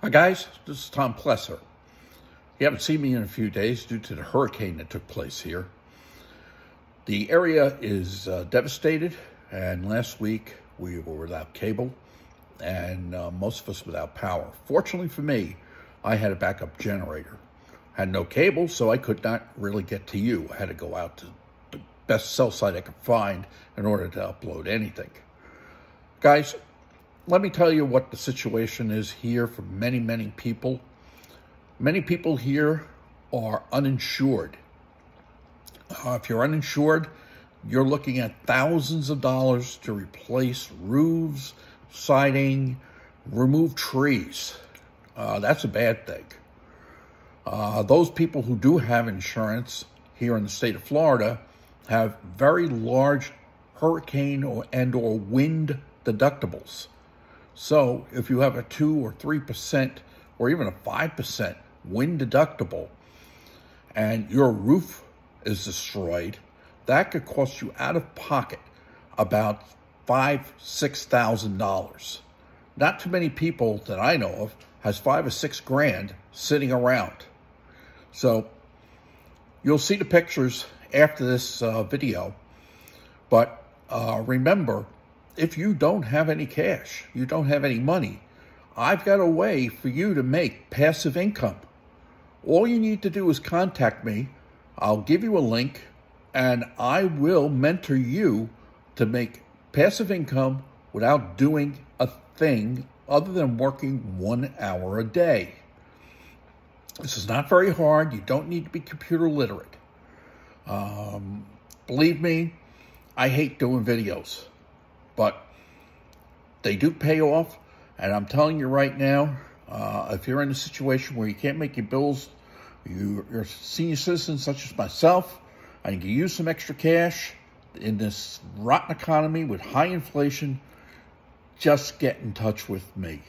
Hi guys, this is Tom Plesser. You haven't seen me in a few days due to the hurricane that took place here. The area is devastated, and last week we were without cable and most of us without power. Fortunately for me, I had a backup generator. Had no cable, so I could not really get to you. I had to go out to the best cell site I could find in order to upload anything. Guys, let me tell you what the situation is here for many, many people. Many people here are uninsured. If you're uninsured, you're looking at thousands of dollars to replace roofs, siding, remove trees. That's a bad thing. Those people who do have insurance here in the state of Florida have very large hurricane or wind deductibles. So if you have a 2 or 3% or even a 5% wind deductible and your roof is destroyed, that could cost you out of pocket about $5,000–6,000. Not too many people that I know of has $5 or $6 grand sitting around. So you'll see the pictures after this video, but remember, if you don't have any cash, you don't have any money, I've got a way for you to make passive income. All you need to do is contact me. I'll give you a link, and I will mentor you to make passive income without doing a thing other than working 1 hour a day. This is not very hard. You don't need to be computer literate. Believe me, I hate doing videos, but they do pay off. And I'm telling you right now, if you're in a situation where you can't make your bills, you're a senior citizen such as myself, and you can use some extra cash in this rotten economy with high inflation, just get in touch with me.